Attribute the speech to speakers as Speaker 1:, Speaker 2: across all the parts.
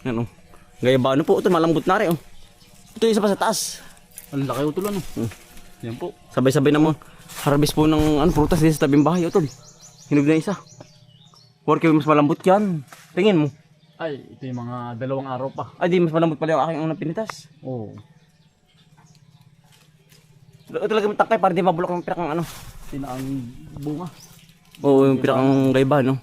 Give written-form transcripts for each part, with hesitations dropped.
Speaker 1: Yan oh. Gaya ba ano po ito, malambot na rin oh. Ito isa pa sa taas.
Speaker 2: Ang laki utol ano. Yan po.
Speaker 1: Sabay-sabay na mo. Harvest po ng ano, prutas dito sa tabing bahay utol. Hinog na isa. Porque mas malambot yan. Tingin mo.
Speaker 2: Ay, ito yung mga 2 araw pa.
Speaker 1: Ay di mas malambot pala yung aking unang pinitas.
Speaker 2: Oo.
Speaker 1: Ito talaga matangkay para di mabulok ng pinakang ano.
Speaker 2: Tinaang bunga.
Speaker 1: Oo, yung pinakang gayba no.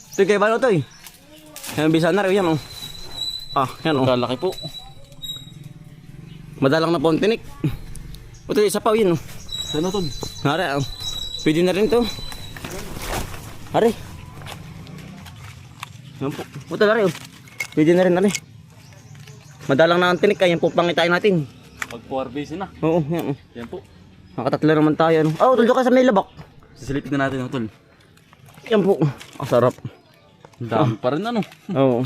Speaker 1: Ito yung gayba no to eh. Yan bisa na rin yan oh. Ah, yan oh.
Speaker 2: Lalaki po.
Speaker 1: Madalang na po ang tinik. Ito isa pa yun oh.
Speaker 2: Saan utol?
Speaker 1: Hari oh. Pwede na rin to. Hari. Yan po. Ito na rin oh. Pwede na rin na rin. Madalang na ang tinik kaya yan po pangitain natin.
Speaker 2: Pag 4 base na.
Speaker 1: Oo, yan oh.
Speaker 2: Yan po.
Speaker 1: Nakatatlo naman tayo ano. Oh, tuldo ka sa may labak.
Speaker 2: Sisilipin na natin utol.
Speaker 1: Yan po. Ang sarap.
Speaker 2: Ang dami pa rin ano.
Speaker 1: Oo.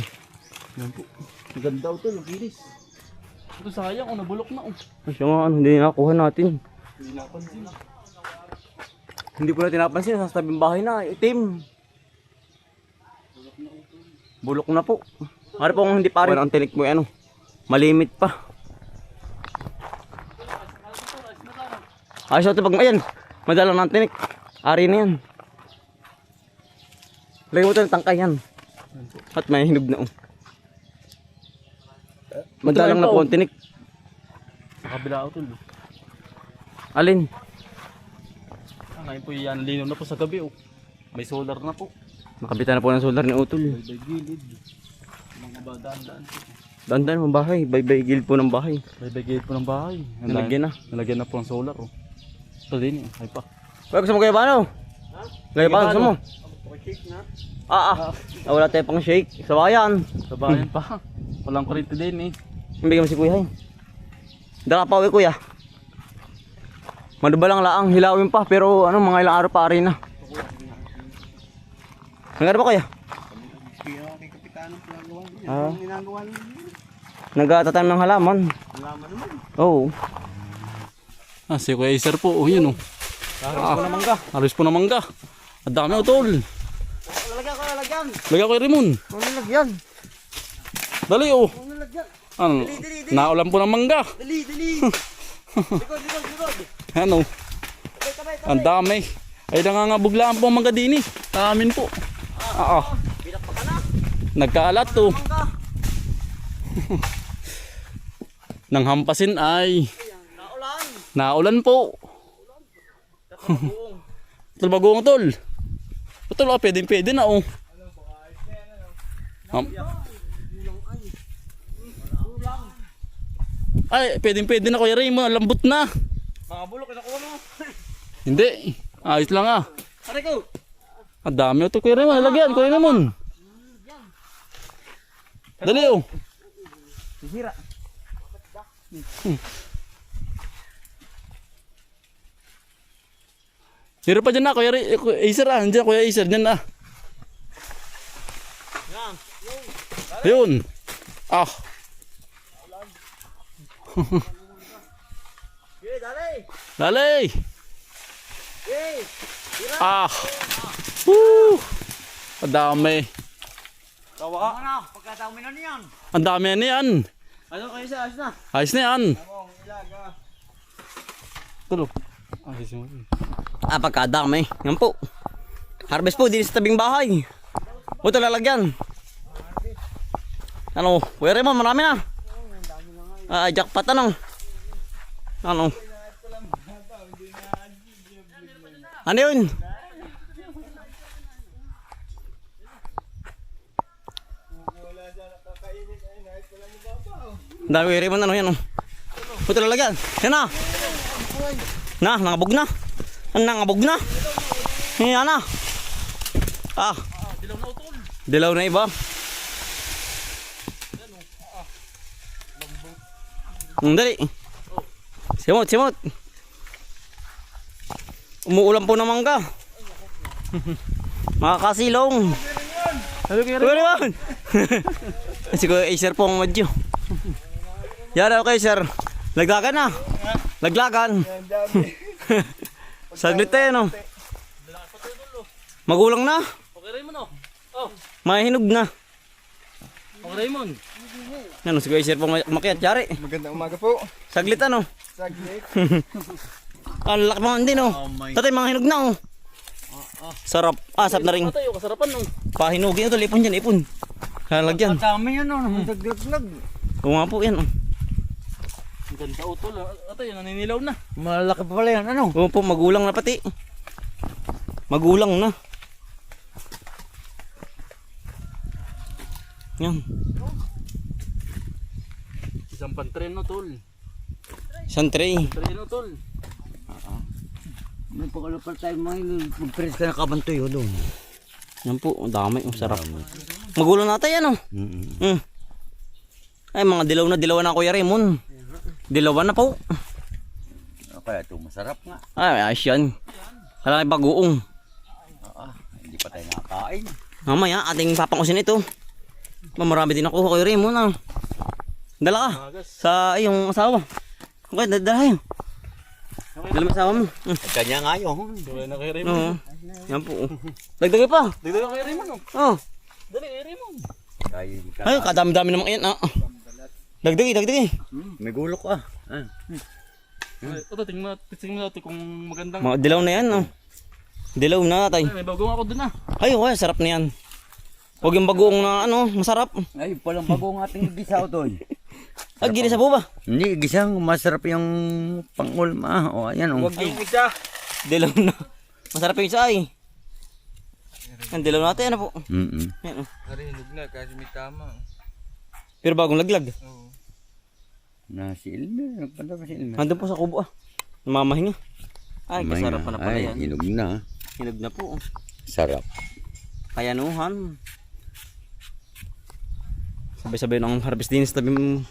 Speaker 2: Yan po. Ang ganda utol. Ang kilis. Ito sayang. Nabulok na oh.
Speaker 1: Kasi nga ano, hindi nakuha natin.
Speaker 2: Hindi napansin.
Speaker 1: Hindi po natin napansin. Sa tabing bahay na. Itim. Bulok na po. Hari po kung hindi pa rin ang tinik mo ano. Malimit pa. Ayos ito pag ayan. Madalang na ang tinik. Ari na yan. Lagyan mo ito ng tangkay yan. At may hinog na oh. Madalang na po ang tinik.
Speaker 2: Sa kabila utol.
Speaker 1: Alin?
Speaker 2: Ngayon po yan. Linaw na po sa gabi oh. May solar na po.
Speaker 1: Nakabitan na po ng solar ni Utol.
Speaker 2: May gilid. Mga badaan-daan po.
Speaker 1: Dandan ng bahay. Bye-bye gilid po ng bahay.
Speaker 2: May gilid po ng bahay.
Speaker 1: Nalagyan na.
Speaker 2: Nalagyan na po ng solar oh. Ito din eh. Ay pa.
Speaker 1: Uy, gusto mo gaya ba ano? Gaya ba gusto mo? Wala tayo pang shake. Sa bayan.
Speaker 2: Sa bayan pa. Walang kurente din eh.
Speaker 1: Bigyan mo si kuya. Dala pa uwi kuya. Madubalang laang. Hilawin pa. Pero ano mga ilang araw pa rin na. Nangyari ba kuya? Nagtatanim ng halaman.
Speaker 2: Halaman naman.
Speaker 1: Oo.
Speaker 2: Si Kuya Iser po. Oh yun oh.
Speaker 1: Harvest po ng mangga.
Speaker 2: Harvest po ng mangga. Ang dami utol.
Speaker 1: Lalagyan ko, lalagyan.
Speaker 2: Lagyan ko yung Rimon.
Speaker 1: Lalagyan.
Speaker 2: Dali oh.
Speaker 1: Lalagyan.
Speaker 2: Ano? Naulan po ng mangga.
Speaker 1: Dali, dali. Likod.
Speaker 2: Ano? Ang dami. Ay nangangabuglaan po ang mangga din eh. Amin po.
Speaker 1: Binak pa ka na.
Speaker 2: Nagkaalat to.
Speaker 1: Mangga.
Speaker 2: Nang hampasin ay
Speaker 1: Naulan.
Speaker 2: naulan po. Tol bagoong tol. Tol oh, pwede na oh. Ay, pwede na Kuya Raymond, lambot na.
Speaker 1: Mga bulok, nakuha mo.
Speaker 2: Hindi. Ayos lang ah.
Speaker 1: Aray ko.
Speaker 2: Ang dami ito Kuya Raymond, lagyan Kuya Raymond. Dali oh.
Speaker 1: Sisira.
Speaker 2: Hiro pa dyan na Kuya Iser ah, dyan Kuya Iser, dyan ah. Yun. Ah. Dali. Ah. Woo. Ang dami.
Speaker 1: Tawa. Ano? Pagkataon mo na niyan.
Speaker 2: Ang dami na yan.
Speaker 1: Ano kayo sa ayos na?
Speaker 2: Ayos na yan. Tulo. Ayos mo.
Speaker 1: Pagkadami. Yan po. Harvest po din sa tabing bahay. Ito lalagyan. Ano? Kuya Raymond, marami na. Jackpot ano? Ano? Ano yun? Dami Kuya Raymond ano yan oh. Ito lalagyan. Yan na. Nangabog na. Nangabog na. Yan na.
Speaker 2: Dilaw na utol.
Speaker 1: Dilaw na iba. Dali. Simot. Umuulan po ng mangga. Makakasilong. Kuya Raymond. Si Kuya Iser po ang madyo. Yan okay sir. Laglagan na. Laglagan. Saglit tayo no. Magulang na.
Speaker 2: Okay, Raymond, oh. Oh,
Speaker 1: Mahinog na.
Speaker 2: okay, Raymond.
Speaker 1: Yan, si Kuya Sir pong makiat. Yari.
Speaker 3: Magandang umaga po.
Speaker 1: Saglit ano.
Speaker 3: Saglit.
Speaker 1: Ang laki mga hindi no. Tatay, mga hinog na oh. Sarap. Sarap na rin.
Speaker 2: Tatay, oh, kasarapan, no.
Speaker 1: Pahinugin ito. Ipon dyan, ipon. Lalagyan.
Speaker 3: Dami yan, no. Nagdaglag.
Speaker 1: Oo nga po yan oh.
Speaker 2: Ang ganda utol. Tatay, naninilaw na.
Speaker 3: Malaki pa pala yan, ano?
Speaker 1: Oo po, magulang na pati. Magulang na. Yan.
Speaker 2: Isang pantren, no, tol.
Speaker 1: Isang tray.
Speaker 2: Tren, no, tol.
Speaker 3: May pakalapal tayo mga mag-press ka na kabantoy, o doon.
Speaker 1: Yan po, ang dami. Ang sarap. Magulang na tayo ano. Ay, mga dilaw na Kuya Raymond. Dilawan na po.
Speaker 3: Kaya ito masarap nga.
Speaker 1: Ay, ayos yan. Kailangan bagoong.
Speaker 3: Hindi pa tayo nakakain.
Speaker 1: Mamaya, ating papangusin ito. Marami din ako, Kuya Raymond ah. Dala ka. Sa iyong asawa. Okay, dala yun. Dala mo asawa mo.
Speaker 3: Kanya nga yun.
Speaker 2: Daway na kay Raymond.
Speaker 1: Oo. Yan po. Dagdagay pa.
Speaker 2: Dagdagan kay Raymond, no.
Speaker 1: Oh.
Speaker 2: Dali, Raymond.
Speaker 1: Ay, kadami-dami naman yan ah. Dagdagay.
Speaker 3: May gulok ah.
Speaker 2: Ito, tingnan natin kung magandang...
Speaker 1: Mga dilaw na yan oh. Dilaw na tay.
Speaker 2: Ay, may bagong ako dun, ah.
Speaker 1: Ay, okay, sarap na yan. Huwag yung bagoong na ano, masarap.
Speaker 3: Ay, palang bago ang ating gisa doon.
Speaker 1: Ay, ginisa po ba?
Speaker 3: Hindi, gisang masarap yung pangulma. O, ayan o.
Speaker 1: Huwag yung isa. Dilaw na. Masarap yung isa ay. Ang dilaw natin, ano po? Yan, oh.
Speaker 4: Narinig na kasi may tama.
Speaker 1: Pero bagong laglag.
Speaker 4: Oo.
Speaker 3: Si Ilmer. Nagpanda pa si Ilmer.
Speaker 1: Nandun po sa kubo ah. Namamahinga. Ay, kasarap pa na pala
Speaker 3: Ay,
Speaker 1: yan.
Speaker 3: hinog na.
Speaker 1: Hinog na po. Oh.
Speaker 3: Sarap.
Speaker 1: Kayanuhan. Sabay-sabay ng harvest din sa tabi ng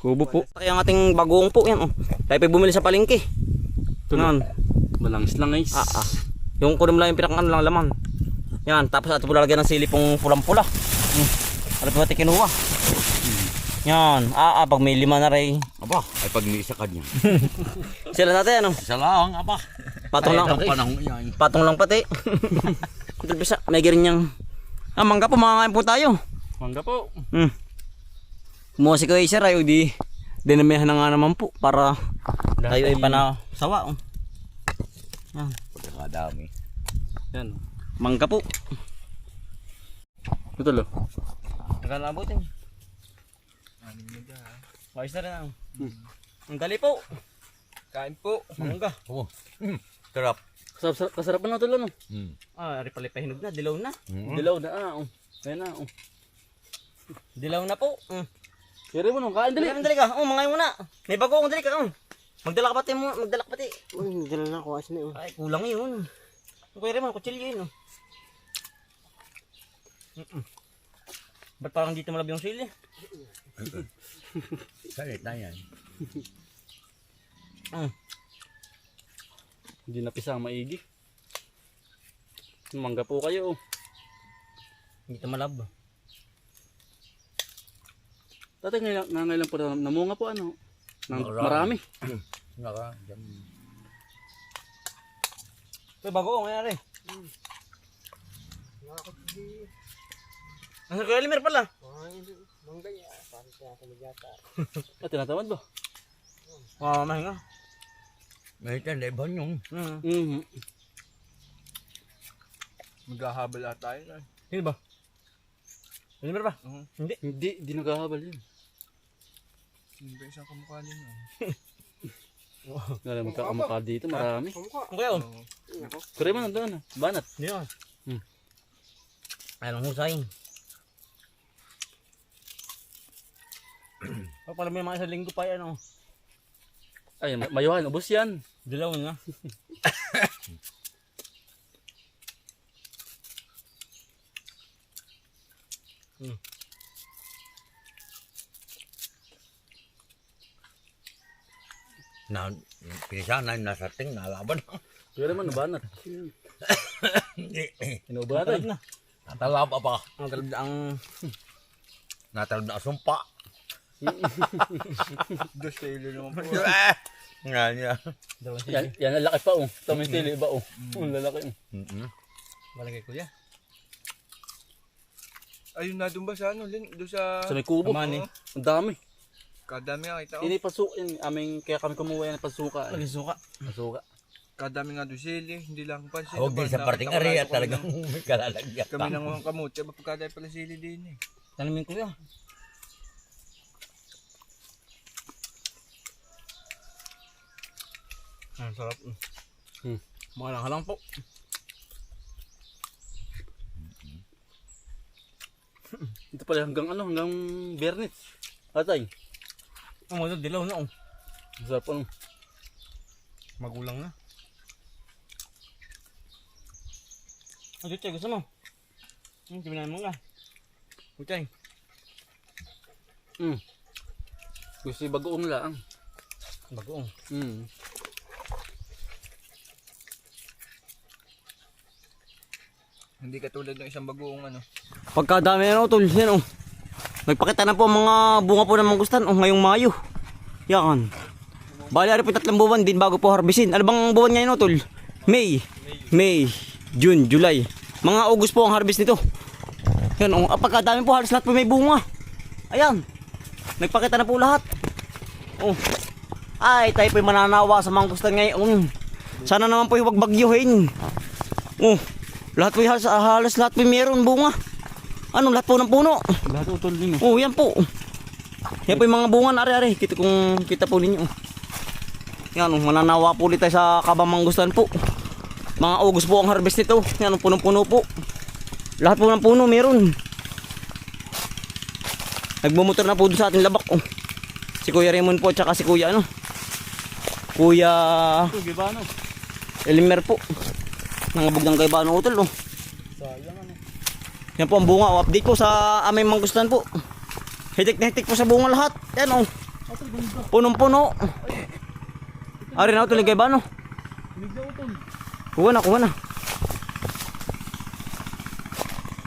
Speaker 1: kubo po. Kaya ang ating bagoong po yan. Oh. Tayo pa bumili sa palengke. Yan.
Speaker 2: Malangis lang, guys.
Speaker 1: Yung kunim lang yung pinakang lang laman. Yan. Tapos ato po lalagyan ng silipong pulang-pula. Ano po natin kinuha? Yan. Pag may lima na rin.
Speaker 3: Aba, ay pag may isa kanya.
Speaker 1: Sila natin ano?
Speaker 3: Isa lang, aba.
Speaker 1: Patong lang.
Speaker 3: Panahon yan.
Speaker 1: Patong lang pati. Ito bisa. May girin niyang. Mangga po. Makakain po tayo.
Speaker 2: Mangga po.
Speaker 1: Kumuha si Kuya Sir ay di dinamihan na nga naman po para tayo ay panasawa. Oh. Yan.
Speaker 3: Pagkakadami.
Speaker 2: Yan.
Speaker 1: Mangga po.
Speaker 2: Ito, lo.
Speaker 1: Nagkalabutin. Ayos na rin ang. Ang dali po.
Speaker 4: Kain po.
Speaker 1: Mangga.
Speaker 3: Oo. Sarap.
Speaker 2: Kasarapan na ito, lo, no.
Speaker 1: Ripalipahinog na. Dilaw na.
Speaker 2: Dilaw na, oh. Ayan na, oh.
Speaker 1: Dilaw na po.
Speaker 2: Kaya mo, no. Kain, dali.
Speaker 1: Dali ka. Mga muna. May bago akong dali ka. Magdala ka pati mo. Magdala ka pati. Magdala na ako. Asin na yun. Ay, kulang yun. Kuya Raymond, kutsilyo yun. Ba't parang dito malab yung sili?
Speaker 3: Salit na yan.
Speaker 2: Hindi napisa ang maigi. Mangga po kayo, oh.
Speaker 1: Dito malab.
Speaker 2: Tatay, ngayon po namunga po, ano? Marami.
Speaker 3: Naka.
Speaker 1: Ito, bago ang nangyari. Nasa Kuya Limer pala.
Speaker 2: Tinatamad ba?
Speaker 1: Mahinga.
Speaker 3: May tanda yung.
Speaker 4: Maghahabal ata tayo.
Speaker 1: Sino ba? Limer ba? Hindi.
Speaker 2: Hindi naghahabal yun.
Speaker 4: Sino ba isang kamukha niyo?
Speaker 2: Magkakamukha dito, marami.
Speaker 1: Okay, oh.
Speaker 2: Kaya mo nandun, banat.
Speaker 1: Hindi ah. Anong husay? Pala may mga isang linggo pa yan oh.
Speaker 2: Ay, mayuhan, ubos yan.
Speaker 1: Dilaw na.
Speaker 3: Pinisa na nasa ting nalaban.
Speaker 2: Kaya naman, nabanat. Inuuban natin.
Speaker 3: Natalab pa.
Speaker 1: Ang talab na ang...
Speaker 3: Natalab na sumpa.
Speaker 4: Dos tayo naman po.
Speaker 3: Nga niya.
Speaker 2: Yan ang laki pa oh. Ito may sili iba oh. Ang lalaki oh.
Speaker 1: Balagay kuya.
Speaker 4: Ayun na doon ba sa ano, Lin? Doon sa...
Speaker 2: Sa may kubo.
Speaker 1: Kamani.
Speaker 2: Ang dami.
Speaker 4: Kadami nga kita.
Speaker 2: Ini pasukin. Kaya kami kumuha yan ng pasuka.
Speaker 1: Lagi suka.
Speaker 2: Pasuka.
Speaker 4: Kadami nga doon sili. Hindi lang pansin.
Speaker 3: Huwag din sa parting ari at talagang may kalalagyan.
Speaker 4: Kami nang mga kamote. Pagkadami pala sili din eh.
Speaker 1: Tanamin kuya. Ang sarap.
Speaker 2: Mga langhalang po. Ito pala hanggang Bernit. Atay.
Speaker 1: Ang mga dilaw na oh.
Speaker 2: Ang sarap ano.
Speaker 1: Magulang na. Ang Chuchay, gusto mo? Kinain mo nga. Chuchay.
Speaker 2: Gusto yung bagoong lang.
Speaker 1: Bagoong.
Speaker 4: Hindi katulad ng isang bagoong ano.
Speaker 1: Pagkadami na tol, yan oh. Nagpakita na po ang mga bunga po ng mangustan oh, ngayong Mayo. Yan. Bali ari po 3 buwan din bago po harbisin. Ano bang buwan ngayon tol? May, June, July. Mga August po ang harvest nito. Yan oh, pagkadami po halos lahat po may bunga. Ayan. Nagpakita na po lahat. Oh. Ay, tayo po'y mananawa sa mangustan ngayon. Sana naman po huwag bagyuhin. Oh. Lahat po halos lahat po meron bunga. Ano lahat po ng puno.
Speaker 2: Lahat utol din
Speaker 1: Oh, yan po. Yan po yung mga bunga na ari-ari. Kita po ninyo. Yan oh, mananawa po ulit tayo sa kabamangustan po. Mga August po ang harvest nito. Yan oh, punong-puno po. Lahat po ng puno meron. Nagmumotor na po dun sa ating labak oh. Si Kuya Raymond po at saka si Kuya ano. Kuya
Speaker 2: ito, gibano.
Speaker 1: Elimer po. Nangabog ng Gaibano utol oh.
Speaker 2: Sayang ano.
Speaker 1: Yan po ang bunga oh. Update po sa aming mangustan po. Hitik na hitik po sa bunga lahat. Yan oh. Punong-puno. Ari na utol ni Gaibano. Kuha na.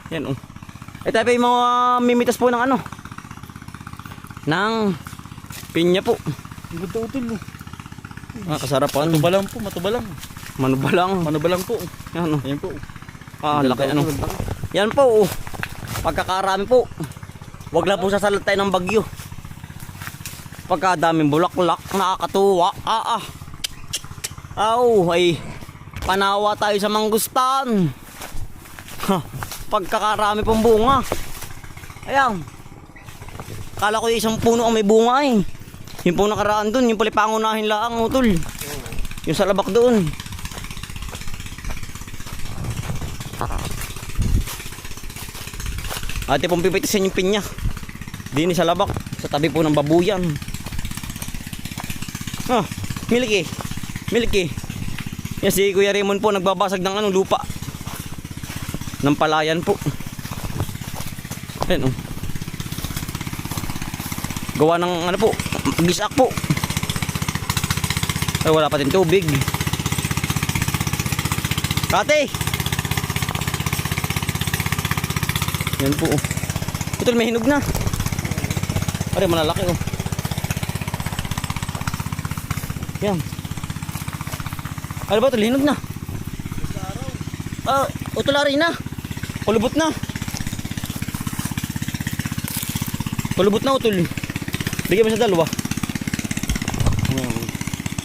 Speaker 1: Yan oh. Ito pa yung mga mimitas po ng ano. Ng pinya po.
Speaker 2: Ang ganda utol oh.
Speaker 1: Kasarapan.
Speaker 2: Matubalang.
Speaker 1: Manubalang
Speaker 2: po.
Speaker 1: Yan oh.
Speaker 2: Ayan po.
Speaker 1: Laki ano. Yan po oh. Pagkakarami po. Wag lang po sasalat tayo ng bagyo. Pagkadaming bulaklak, nakakatuwa. Ay panawa tayo sa mangustan. Pagkakarami pong bunga. Ayan. Kala ko yung isang puno ang may bunga eh. Yung pong nakaraan dun, yung pala pangunahin lang utol. Yung sa labak doon. Ate pong pipitisin yung pinya. Dini sa labak, sa tabi po ng babuyan. Milky. Yan si Kuya Raymond po nagbabasag ng lupa. Ng palayan po. Ayan oh. Gawa ng po, gisak po. Ay wala pa din tubig. Kate! Yan po oh. Ito may hinog na. Pare malalaki oh. Yan. Ano ba ito? Hinog na. Utulari na. Kulubot na. Utol. Bigyan mo sa dalawa.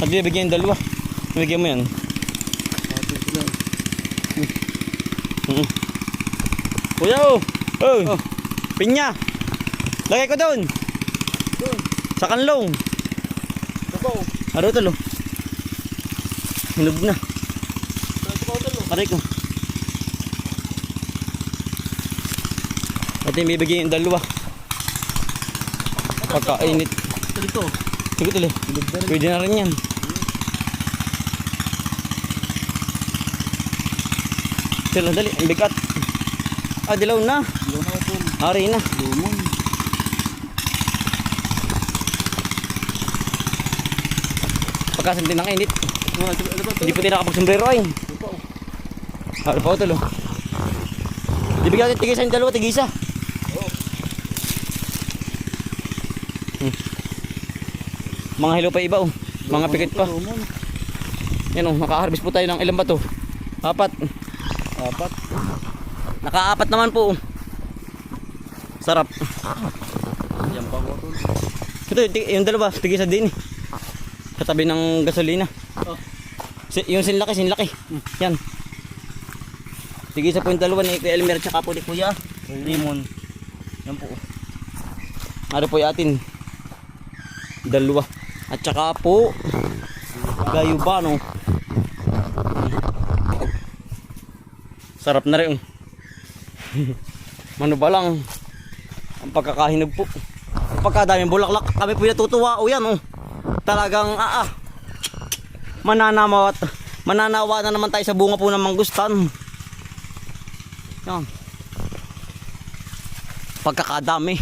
Speaker 1: At bigyan yung dalawa. Bigyan mo yan. Kuya oh. Pinya. Lagay ko doon. Sa kanlong. Ano ito lo? Hinog na. Aray ko. At yung bibigyan yung dalawa. Pagkainit.
Speaker 2: Ito.
Speaker 1: Sige tuloy. Pwede na rin yan. Sila dali. Ang bigat. Dilaw na. Hari na.
Speaker 2: Lumon.
Speaker 1: Pagkasantin ng init. Hindi po din nakapag-sombrero ay. Ano pa ito lo? Ibigyan natin tigisa yung dalawa. Tigisa. Mga hilo pa iba oh. Mga pikit pa. Yan oh, naka-harvest po tayo ng ilan ba to? 4. Naka-4 naman po. Sarap.
Speaker 2: Yan pa ko tol.
Speaker 1: Ito, yung dalawa, tigisa din eh. Sa tabi ng gasolina.
Speaker 2: Oh.
Speaker 1: Yung sinlaki. Yan. Tigisa po yung dalawa ni Kuya Elmer tsaka po ni Kuya Limon. Yan po. Ano po yung atin? Dalawa. At tsaka po gayubano. Sarap na rin. Mano ba lang ang pagkakahinog po. Pagkadaming bulaklak kami po natutuwa. O yan oh. Talagang mananawa na naman tayo sa bunga po ng mangustan. Yan. Pagkakadami.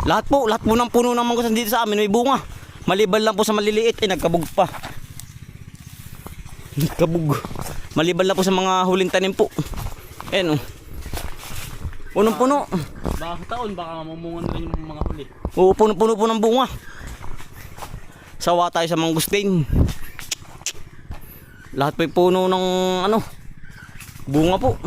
Speaker 1: Lahat po ng puno ng mangustan dito sa amin may bunga. Maliban lang po sa maliliit nagkabog pa. Nagkabog. Maliban lang po sa mga huling tanim po. Ayan oh. Punong-puno.
Speaker 2: Baka sa taon, baka mamungan rin yung mga huli.
Speaker 1: Oo, puno-puno po ng bunga. Sawa tayo sa mangustin. Lahat po yung puno ng bunga po.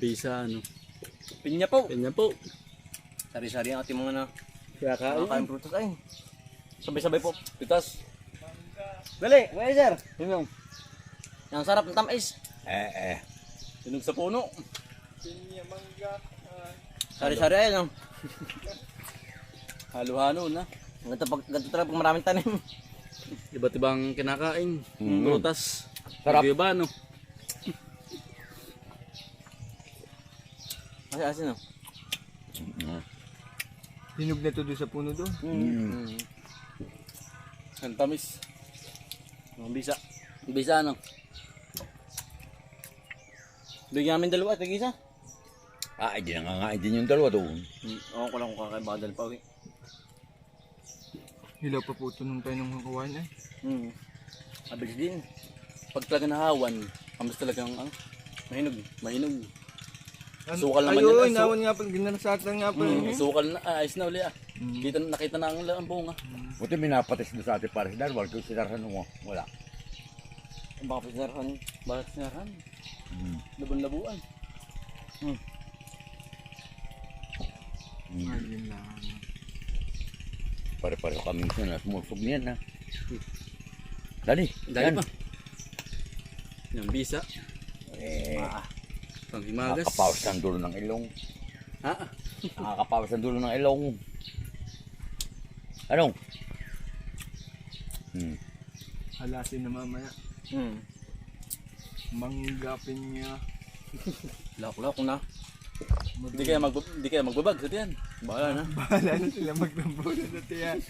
Speaker 2: Bisa
Speaker 1: Pinya po.
Speaker 2: Kanya po.
Speaker 1: Sari-sari ang ating mga
Speaker 2: Kaya
Speaker 1: nakakain prutas ay. Sabay-sabay po.
Speaker 2: Pitas.
Speaker 1: Dali, kuya sir.
Speaker 2: Yun yung
Speaker 1: Ang sarap ng tamis.
Speaker 2: tunog sa puno.
Speaker 1: Sari-sari ay no.
Speaker 2: Halo-halo na.
Speaker 1: Ganito talaga pag maraming tanim.
Speaker 2: Iba't ibang kinakain. Prutas.
Speaker 3: Sarap.
Speaker 2: Iba no.
Speaker 1: Kasi asin no.
Speaker 4: Hinog na to doon sa puno doon.
Speaker 2: Ang tamis.
Speaker 1: Ang bisa. Bisa ano. Bigyan namin dalawa, tig-isa.
Speaker 3: Hindi na nga din yung dalawa doon.
Speaker 1: Ako ko lang kung kakaibadal pa.
Speaker 4: Hilaw pa po ito nung tayo ng kawan eh.
Speaker 1: Abilis din.
Speaker 2: Pag talaga nahawan, amas talagang mahinog.
Speaker 4: Ano?
Speaker 2: Sukal naman
Speaker 4: Ayun,
Speaker 2: yan,
Speaker 4: nawan nga pala, ginanasatan nga pala.
Speaker 2: Sukal na, ayos na uli Nakita na ang bunga.
Speaker 3: Buti minapatis doon sa ating pares dahil wala kong sinarhan mo. Wala.
Speaker 1: Baka pinarahan.
Speaker 2: Bakit sinaran? Laban-labuan.
Speaker 4: Ayun lang.
Speaker 3: Pare-pareho kami na sumusog niyan ha. Dali.
Speaker 2: Dali pa. Yung bisa. Panghimagas.
Speaker 3: Nakakapawas ng dulo ng ilong. Nakakapawas ng dulo ng ilong. Anong?
Speaker 4: Halasin na mamaya. Manggapin niya.
Speaker 1: Lak-lak na.
Speaker 2: Hindi kaya magbabag sa tiyan. Bahala na.
Speaker 4: Bahala na sila magtambulan na tiyan.